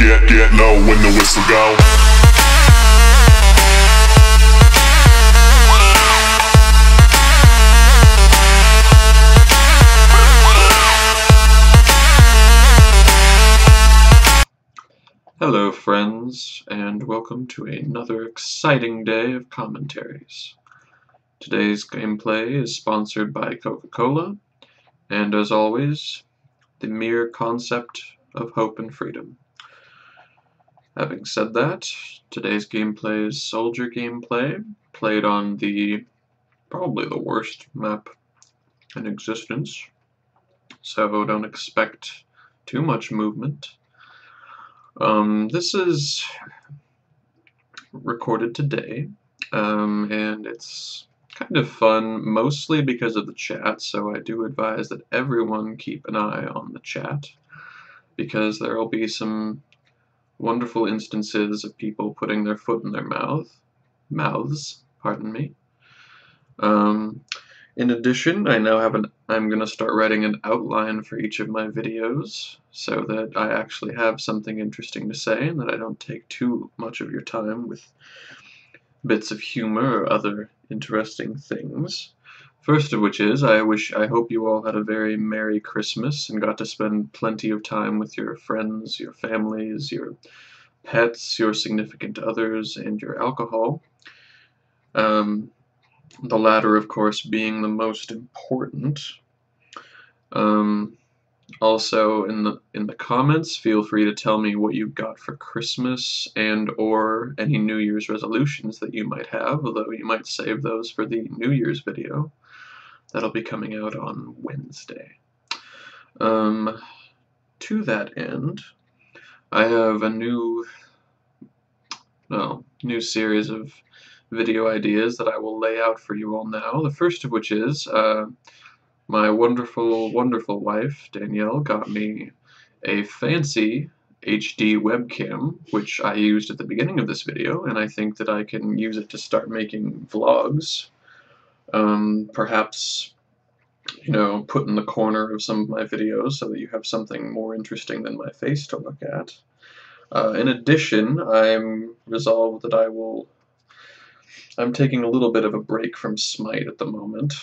get low when the whistle go. Hello friends, and welcome to another exciting day of commentaries. Today's gameplay is sponsored by Coca-Cola, and as always, the mere concept of hope and freedom. Having said that, today's gameplay is soldier gameplay, played on probably the worst map in existence, so don't expect too much movement. This is recorded today, and it's kind of fun, mostly because of the chat, so I do advise that everyone keep an eye on the chat, because there will be some wonderful instances of people putting their foot in their mouths, pardon me. In addition, I now have I'm going to start writing an outline for each of my videos so that I actually have something interesting to say and that I don't take too much of your time with bits of humor or other interesting things. First of which is, I hope you all had a very Merry Christmas and got to spend plenty of time with your friends, your families, your pets, your significant others, and your alcohol. The latter, of course, being the most important. Also, in the comments, feel free to tell me what you got for Christmas and/or any New Year's resolutions that you might have, although you might save those for the New Year's video. That'll be coming out on Wednesday. To that end, I have a new series of video ideas that I will lay out for you all now. The first of which is, my wonderful, wonderful wife, Danielle, got me a fancy HD webcam, which I used at the beginning of this video, and I think that I can use it to start making vlogs. Perhaps, put in the corner of some of my videos so that you have something more interesting than my face to look at. In addition, I'm resolved that I'm taking a little bit of a break from Smite at the moment.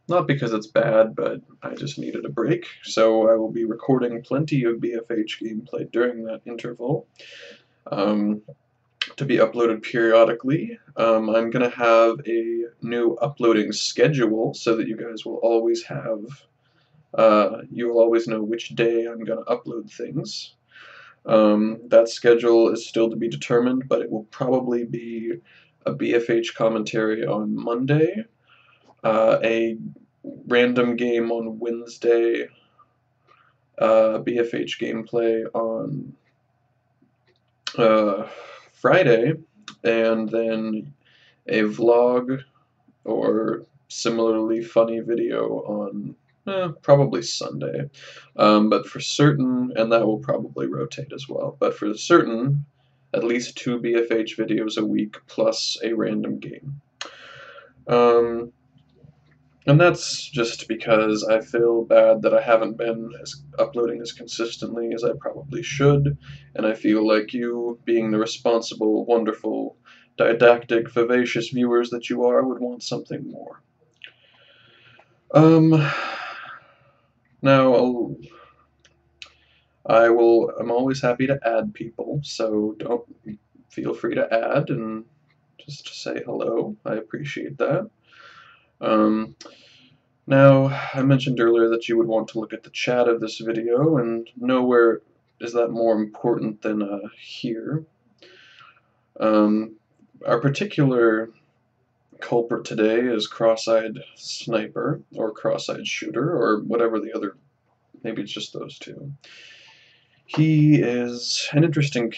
Not because it's bad, but I just needed a break, so I will be recording plenty of BFH gameplay during that interval, to be uploaded periodically. I'm going to have a new uploading schedule so that you guys will always you will always know which day I'm going to upload things. That schedule is still to be determined, but it will probably be a BFH commentary on Monday, a random game on Wednesday, BFH gameplay on Friday, and then a vlog or similarly funny video on probably Sunday. But for certain, and that will probably rotate as well, but for certain, at least 2 BFH videos a week plus a random game. And that's just because I feel bad that I haven't been uploading as consistently as I probably should, and I feel like you, being the responsible, wonderful, didactic, vivacious viewers that you are, would want something more. Now, I'm always happy to add people, so don't feel free to add and just say hello. I appreciate that. Now, I mentioned earlier that you would want to look at the chat of this video, and nowhere is that more important than here. Our particular culprit today is Cross-Eyed Sniper, or Cross-Eyed Shooter, or whatever the other, maybe it's just those two. He is an interesting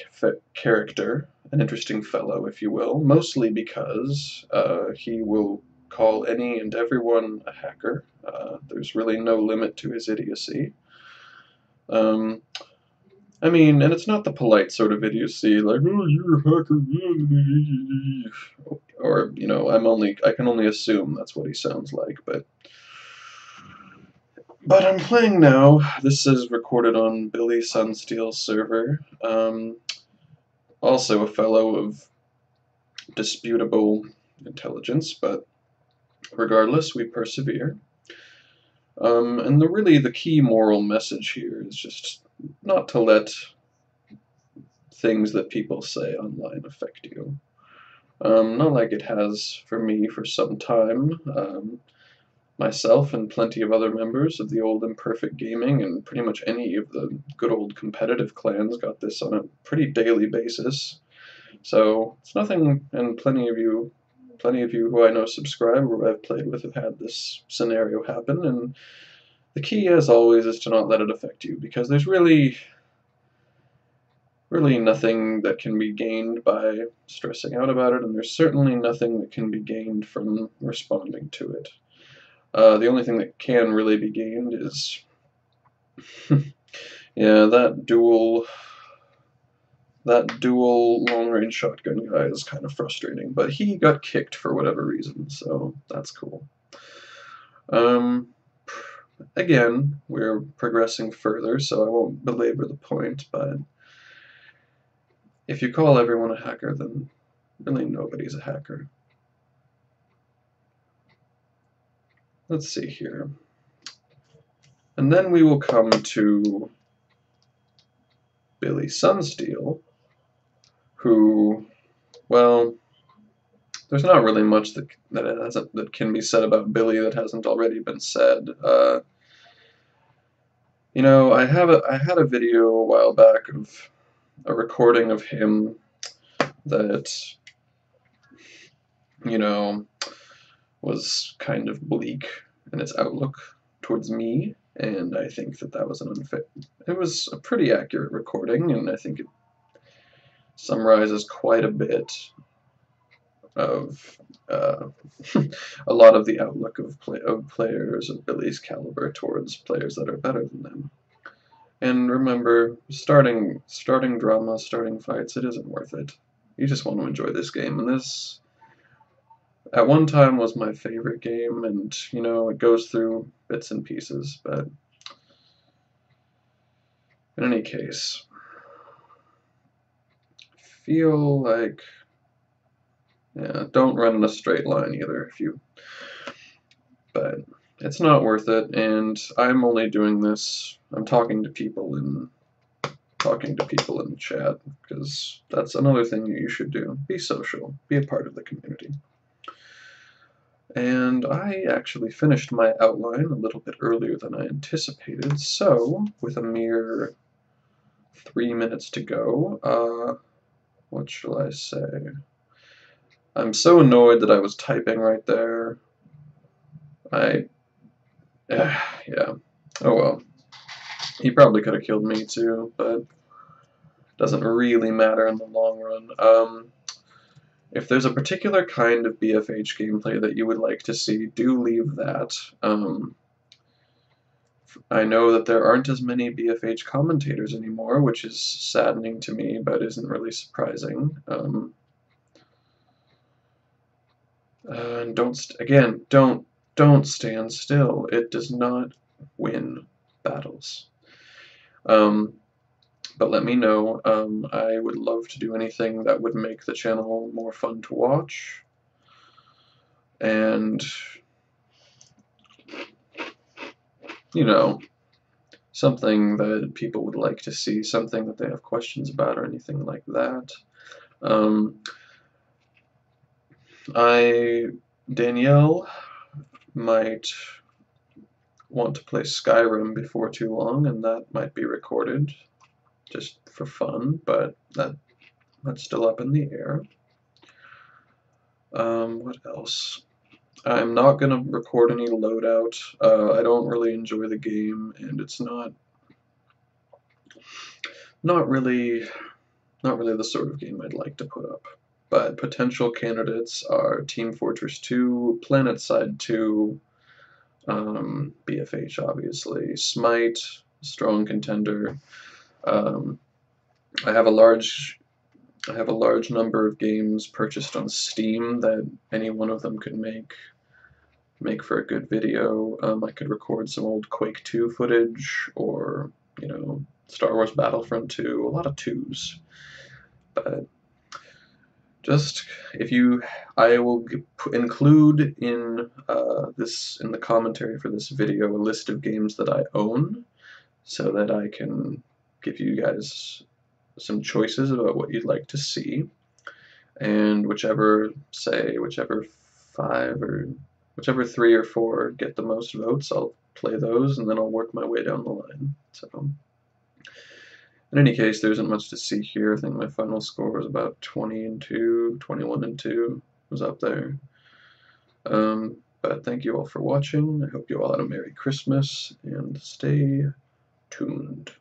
character, an interesting fellow, if you will, mostly because he will call any and everyone a hacker. There's really no limit to his idiocy. I mean, and it's not the polite sort of idiocy, like, oh, you're a hacker, or, I can only assume that's what he sounds like, but But I'm playing now. This is recorded on Billy Sunsteel's server. Also a fellow of disputable intelligence, but regardless, we persevere. And really the key moral message here is just not to let things that people say online affect you. Not like it has for me for some time. Myself and plenty of other members of the old Imperfect Gaming and pretty much any of the good old competitive clans got this on a pretty daily basis. So it's nothing, and plenty of you who I know subscribe or I've played with have had this scenario happen, and the key, as always, is to not let it affect you, because there's really nothing that can be gained by stressing out about it, and there's certainly nothing that can be gained from responding to it. The only thing that can really be gained is, yeah, that dual long-range shotgun guy is kind of frustrating, but he got kicked for whatever reason, so that's cool. Again, we're progressing further, so I won't belabor the point, but if you call everyone a hacker, then really nobody's a hacker. Let's see here. And then we will come to Billy Sunsteel, who, well, there's not really much that can be said about Billy that hasn't already been said. You know, I had a video a while back of a recording of him that, you know, was kind of bleak in its outlook towards me, and I think that was an unfair. It was a pretty accurate recording, and I think it summarizes quite a bit of a lot of the outlook of players of Billy's caliber towards players that are better than them. And remember, starting drama, starting fights, it isn't worth it. You just want to enjoy this game, and this, at one time, was my favorite game, and, you know, it goes through bits and pieces, but in any case, I feel like, yeah, don't run in a straight line either, but it's not worth it, and I'm only doing this, I'm talking to people in chat, because that's another thing you should do. Be social, be a part of the community. And I actually finished my outline a little bit earlier than I anticipated, so with a mere 3 minutes to go, what shall I say? I'm so annoyed that I was typing right there. Yeah. Oh well. He probably could have killed me too, but doesn't really matter in the long run. If there's a particular kind of BFH gameplay that you would like to see, do leave that. I know that there aren't as many BFH commentators anymore, which is saddening to me, but isn't really surprising. And don't stand still. It does not win battles. But let me know. I would love to do anything that would make the channel more fun to watch. And, you know, something that people would like to see, something that they have questions about or anything like that. Danielle might want to play Skyrim before too long, and that might be recorded just for fun, but that's still up in the air. What else? I'm not going to record any loadout. I don't really enjoy the game, and it's not really the sort of game I'd like to put up. But potential candidates are Team Fortress 2, PlanetSide 2, BFH obviously, Smite, strong contender. I have a large number of games purchased on Steam that any one of them could make make for a good video. I could record some old Quake 2 footage, or, you know, Star Wars Battlefront 2, a lot of 2s. But just, I will include in in the commentary for this video a list of games that I own, so that I can give you guys some choices about what you'd like to see, and whichever 3 or 4 get the most votes, I'll play those, and then I'll work my way down the line. So, in any case, there isn't much to see here. I think my final score was about 20-2, 21-2, was up there. But thank you all for watching. I hope you all had a Merry Christmas, and stay tuned.